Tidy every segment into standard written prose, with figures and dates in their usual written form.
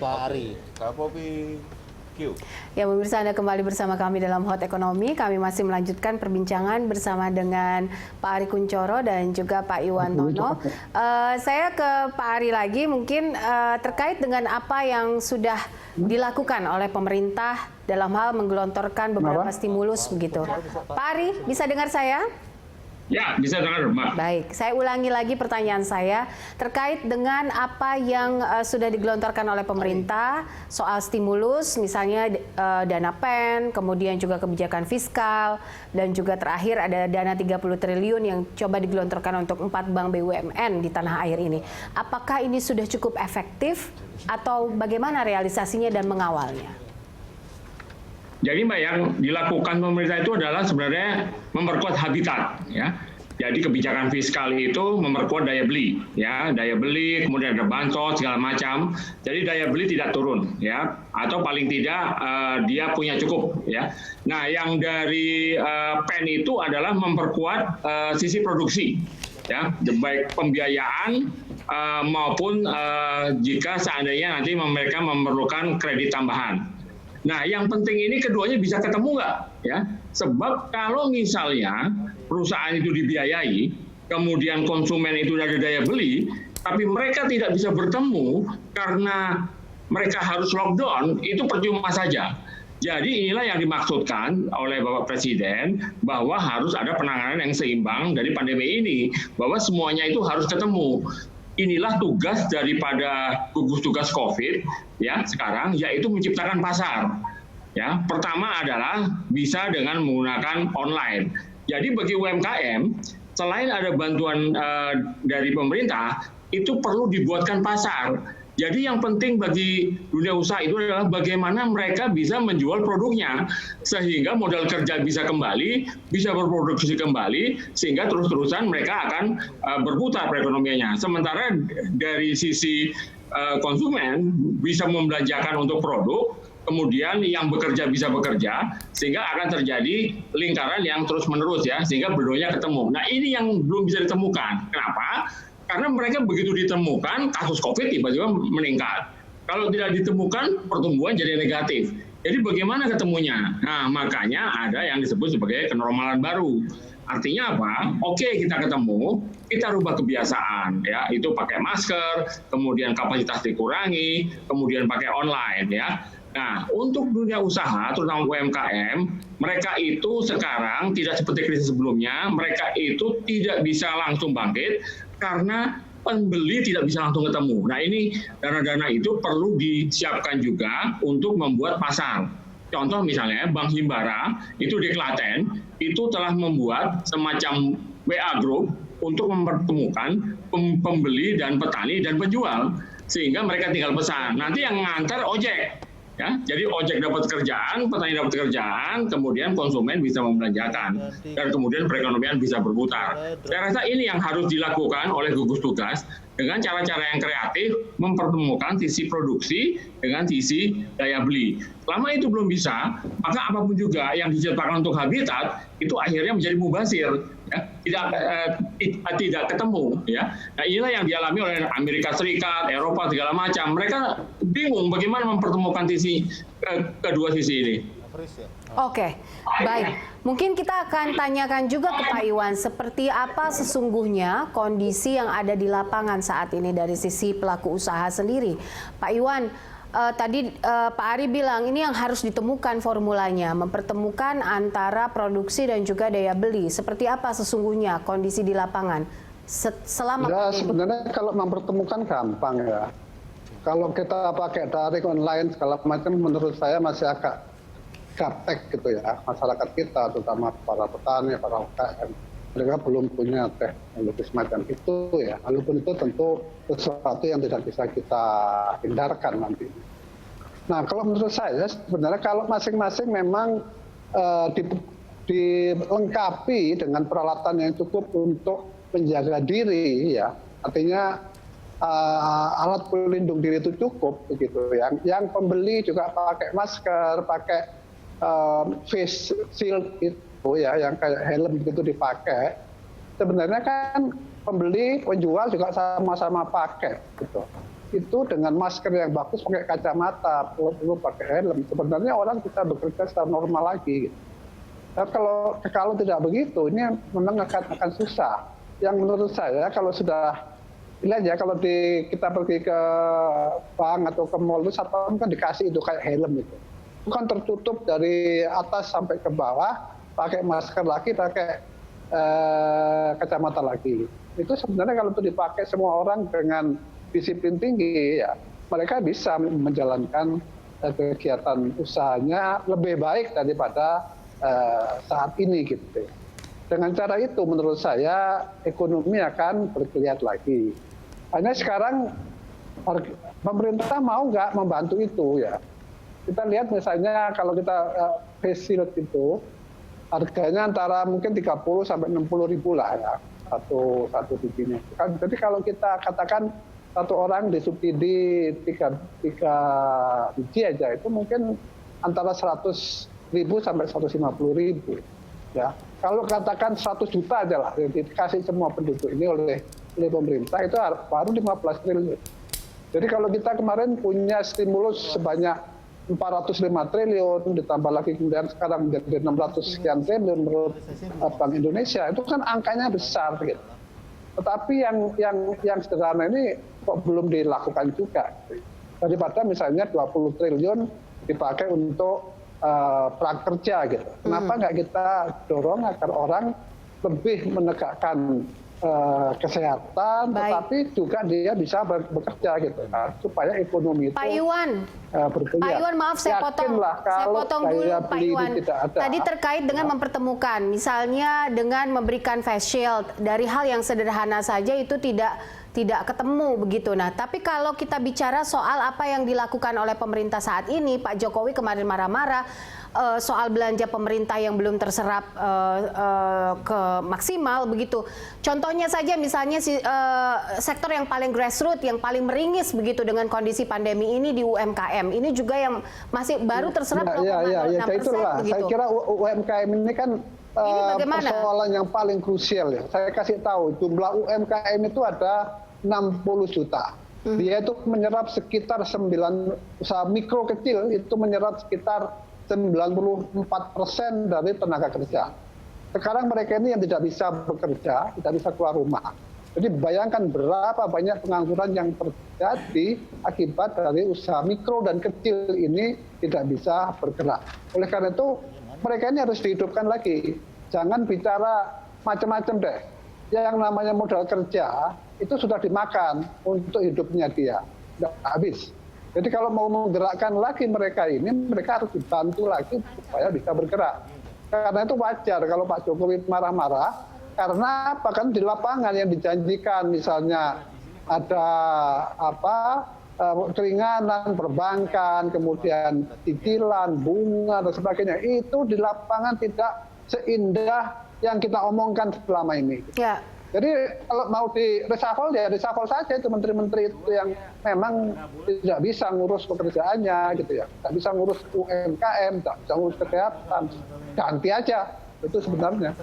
Pak Ari. Kapopi Q. Ya, pemirsa, Anda kembali bersama kami dalam Hot Ekonomi. Kami masih melanjutkan perbincangan bersama dengan Pak Ari Kunchoro dan juga Pak Iwan Tono. Saya ke Pak Ari lagi, mungkin terkait dengan apa yang sudah dilakukan oleh pemerintah dalam hal menggelontorkan beberapa stimulus begitu. Pak Ari, bisa dengar saya? Ya, bisa dengar, Mbak. Baik, saya ulangi lagi pertanyaan saya terkait dengan apa yang sudah digelontorkan oleh pemerintah soal stimulus, misalnya dana PEN, kemudian juga kebijakan fiskal, dan juga terakhir ada dana 30 triliun yang coba digelontorkan untuk 4 bank BUMN di tanah air ini. Apakah ini sudah cukup efektif atau bagaimana realisasinya dan mengawalnya? Jadi Mbak, yang dilakukan pemerintah itu adalah sebenarnya memperkuat habitat, ya. Jadi kebijakan fiskal itu memperkuat daya beli, ya, daya beli, kemudian ada bansos segala macam. Jadi daya beli tidak turun, ya, atau paling tidak dia punya cukup, ya. Nah, yang dari PEN itu adalah memperkuat sisi produksi, ya, baik pembiayaan maupun jika seandainya nanti mereka memerlukan kredit tambahan. Nah, yang penting ini keduanya bisa ketemu nggak, ya? Sebab kalau misalnya perusahaan itu dibiayai, kemudian konsumen itu ada daya beli, tapi mereka tidak bisa bertemu karena mereka harus lockdown, itu percuma saja. Jadi inilah yang dimaksudkan oleh Bapak Presiden bahwa harus ada penanganan yang seimbang dari pandemi ini, bahwa semuanya itu harus ketemu. Inilah tugas daripada gugus tugas COVID ya sekarang, yaitu menciptakan pasar. Ya, pertama adalah bisa dengan menggunakan online. Jadi bagi UMKM, selain ada bantuan dari pemerintah, itu perlu dibuatkan pasar. Jadi yang penting bagi dunia usaha itu adalah bagaimana mereka bisa menjual produknya sehingga modal kerja bisa kembali, bisa berproduksi kembali, sehingga terus-terusan mereka akan berputar perekonomiannya. Sementara dari sisi konsumen bisa membelanjakan untuk produk, kemudian yang bekerja bisa bekerja, sehingga akan terjadi lingkaran yang terus-menerus ya, sehingga berdoanya ketemu. Nah, ini yang belum bisa ditemukan. Kenapa? Karena mereka begitu ditemukan, kasus COVID tiba-tiba meningkat. Kalau tidak ditemukan, pertumbuhan jadi negatif. Jadi bagaimana ketemunya? Nah, makanya ada yang disebut sebagai kenormalan baru. Artinya apa? Oke, kita ketemu, kita rubah kebiasaan, ya. Itu pakai masker, kemudian kapasitas dikurangi, kemudian pakai online, ya. Nah, untuk dunia usaha, terutama UMKM, mereka itu sekarang tidak seperti krisis sebelumnya, mereka itu tidak bisa langsung bangkit, karena pembeli tidak bisa langsung ketemu. Nah, ini dana-dana itu perlu disiapkan juga untuk membuat pasar. Contoh misalnya Bank Himbara itu di Klaten itu telah membuat semacam WA Group untuk mempertemukan pembeli dan petani dan penjual, sehingga mereka tinggal pesan. Nanti yang ngantar ojek. Ya, jadi ojek dapat kerjaan, petani dapat kerjaan, kemudian konsumen bisa membelanjakan, dan kemudian perekonomian bisa berputar. Saya rasa ini yang harus dilakukan oleh gugus tugas dengan cara-cara yang kreatif, mempertemukan sisi produksi dengan sisi daya beli. Selama itu belum bisa, maka apapun juga yang diciptakan untuk habitat itu akhirnya menjadi mubazir, ya, tidak ketemu, ya. Nah, inilah yang dialami oleh Amerika Serikat, Eropa segala macam. Mereka bingung bagaimana mempertemukan kedua sisi ini. Oke, baik. Mungkin kita akan tanyakan juga ke Pak Iwan, seperti apa sesungguhnya kondisi yang ada di lapangan saat ini dari sisi pelaku usaha sendiri. Pak Iwan, tadi Pak Ari bilang ini yang harus ditemukan formulanya, mempertemukan antara produksi dan juga daya beli. Seperti apa sesungguhnya kondisi di lapangan selama ya, sebenarnya kalau mempertemukan gampang ya. Kalau kita pakai daring online segala macam, menurut saya masih agak gaptek gitu ya. Masyarakat kita, terutama para petani, para UMKM, mereka belum punya teknologi semacam itu ya. Walaupun itu tentu sesuatu yang tidak bisa kita hindarkan nanti. Nah, kalau menurut saya sebenarnya kalau masing-masing memang dilengkapi dengan peralatan yang cukup untuk menjaga diri ya. Artinya alat pelindung diri itu cukup begitu. Yang pembeli juga pakai masker, pakai face shield itu ya, yang kayak helm gitu dipakai. Sebenarnya kan pembeli, penjual juga sama-sama pakai gitu. itu dengan masker yang bagus, pakai kacamata, perlu pakai helm, sebenarnya orang bisa bekerja secara normal lagi. Gitu. Dan kalau tidak begitu, ini memang akan susah. Yang menurut saya kalau sudah lihat ya, kalau kita pergi ke bank atau ke mall itu satpam kan dikasih itu kayak helm itu. Itu kan tertutup dari atas sampai ke bawah, pakai masker lagi, pakai kacamata lagi. Itu sebenarnya kalau itu dipakai semua orang dengan disiplin tinggi, ya mereka bisa menjalankan kegiatan usahanya lebih baik daripada saat ini gitu. Dengan cara itu menurut saya ekonomi akan bergeliat lagi. Hanya sekarang pemerintah mau nggak membantu itu ya. Kita lihat misalnya kalau kita face shield itu harganya antara mungkin 30 sampai 60 ribu lah ya satu bijinya. Jadi kalau kita katakan satu orang disubsidi 3 biji aja itu mungkin antara 100.000 sampai 150.000 ya. Kalau katakan 100 juta aja lah dikasih semua penduduk ini oleh pemerintah itu baru 15 triliun. Jadi kalau kita kemarin punya stimulus sebanyak 405 triliun ditambah lagi kemudian sekarang menjadi 600 sekian triliun menurut Bank Indonesia, itu kan angkanya besar gitu. Tetapi yang sederhana ini kok belum dilakukan juga. Daripada misalnya 20 triliun dipakai untuk prakerja gitu. Kenapa nggak kita dorong agar orang lebih menegakkan kesehatan, tetapi juga dia bisa bekerja gitu, supaya ekonomi itu Pak Iwan, bergeliat. Pak Iwan, maaf saya potong dulu Pak Iwan. Tadi terkait dengan mempertemukan, misalnya dengan memberikan face shield dari hal yang sederhana saja itu tidak ketemu begitu. Nah, tapi kalau kita bicara soal apa yang dilakukan oleh pemerintah saat ini, Pak Jokowi kemarin marah-marah soal belanja pemerintah yang belum terserap ke maksimal begitu. Contohnya saja misalnya sektor yang paling grassroots, yang paling meringis begitu dengan kondisi pandemi ini di UMKM. Ini juga yang masih baru terserap 0,06% begitu. Saya kira UMKM ini kan persoalan yang paling krusial ya. Saya kasih tahu jumlah UMKM itu ada 60 juta. Dia itu menyerap sekitar 9 usaha mikro kecil itu menyerap sekitar 94% dari tenaga kerja. Sekarang mereka ini yang tidak bisa bekerja, tidak bisa keluar rumah. Jadi bayangkan berapa banyak pengangguran yang terjadi akibat dari usaha mikro dan kecil ini tidak bisa bergerak. Oleh karena itu mereka ini harus dihidupkan lagi. Jangan bicara macam-macam deh. Yang namanya modal kerja itu sudah dimakan untuk hidupnya dia. Sudah habis. Jadi kalau mau menggerakkan lagi mereka ini, mereka harus dibantu lagi supaya bisa bergerak. Karena itu wajar kalau Pak Jokowi marah-marah, karena apa kan di lapangan yang dijanjikan misalnya ada keringanan perbankan, kemudian cicilan, bunga dan sebagainya, itu di lapangan tidak seindah yang kita omongkan selama ini. Ya. Jadi kalau mau di reshuffle ya reshuffle saja itu menteri-menteri itu yang memang tidak bisa ngurus pekerjaannya gitu ya, tidak bisa ngurus UMKM, tidak bisa ngurus kesehatan, ganti aja. Itu sebenarnya.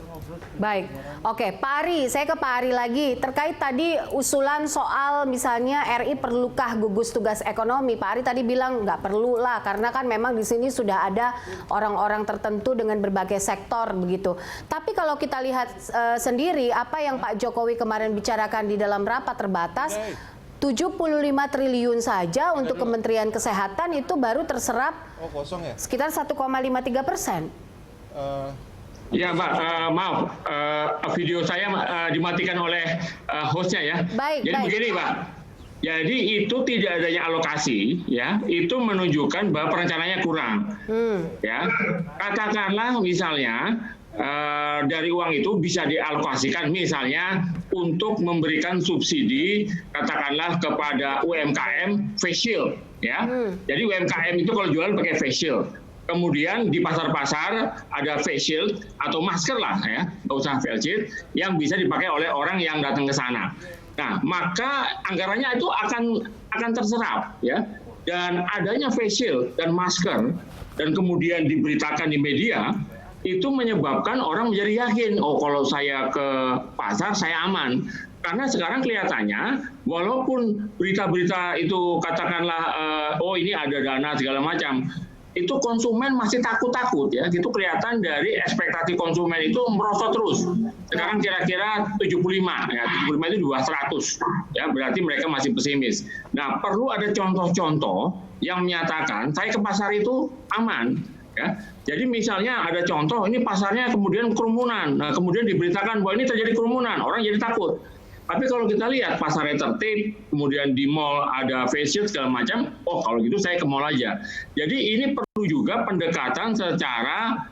Baik, oke Pak Ari, saya ke Pak Ari lagi. Terkait tadi usulan soal misalnya RI perlukah gugus tugas ekonomi, Pak Ari tadi bilang nggak perlu lah, karena kan memang di sini sudah ada orang-orang tertentu dengan berbagai sektor begitu. Tapi kalau kita lihat sendiri apa yang Pak Jokowi kemarin bicarakan di dalam rapat terbatas, 75 triliun saja untuk Kementerian Kesehatan itu baru terserap sekitar 1,53%. Ya Mbak, maaf, video saya dimatikan oleh hostnya ya. Jadi begini Pak, jadi itu tidak adanya alokasi, ya, itu menunjukkan bahwa perencanaannya kurang. Ya, katakanlah misalnya dari uang itu bisa dialokasikan misalnya untuk memberikan subsidi, katakanlah kepada UMKM face shield, ya. Jadi UMKM itu kalau jualan pakai face shield. Kemudian di pasar-pasar ada face shield atau masker lah ya, nggak usah face shield, yang bisa dipakai oleh orang yang datang ke sana. Nah, maka anggarannya itu akan terserap ya. Dan adanya face shield dan masker dan kemudian diberitakan di media itu menyebabkan orang menjadi yakin, oh kalau saya ke pasar saya aman. Karena sekarang kelihatannya, walaupun berita-berita itu katakanlah, oh ini ada dana segala macam, itu konsumen masih takut-takut ya, gitu kelihatan dari ekspektasi konsumen itu merosot terus. Sekarang kira-kira 75, ya 75 itu di bawah 100, ya berarti mereka masih pesimis. Nah perlu ada contoh-contoh yang menyatakan saya ke pasar itu aman. Ya. Jadi misalnya ada contoh, ini pasarnya kemudian kerumunan, nah kemudian diberitakan bahwa ini terjadi kerumunan, orang jadi takut. Tapi kalau kita lihat pasarnya tertib, kemudian di mall ada face shield segala macam, oh kalau gitu saya ke mall aja. Jadi ini perlu juga pendekatan secara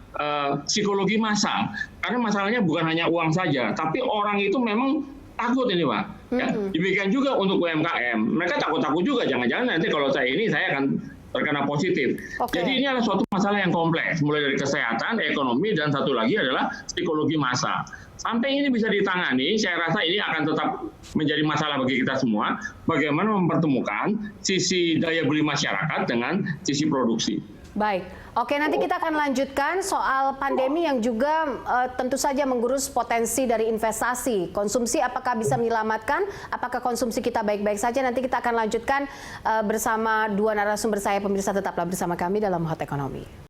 psikologi massal. Karena masalahnya bukan hanya uang saja, tapi orang itu memang takut ini Pak. Ya, demikian juga untuk UMKM. Mereka takut-takut juga, jangan-jangan nanti kalau saya akan terkena positif. Jadi ini adalah suatu masalah yang kompleks, mulai dari kesehatan, ekonomi, dan satu lagi adalah psikologi massal. Sampai ini bisa ditangani, saya rasa ini akan tetap menjadi masalah bagi kita semua, bagaimana mempertemukan sisi daya beli masyarakat dengan sisi produksi. Baik, oke nanti kita akan lanjutkan soal pandemi yang juga tentu saja menggerus potensi dari investasi. Konsumsi apakah bisa menyelamatkan, apakah konsumsi kita baik-baik saja, nanti kita akan lanjutkan bersama dua narasumber saya, pemirsa tetaplah bersama kami dalam Hot Economy.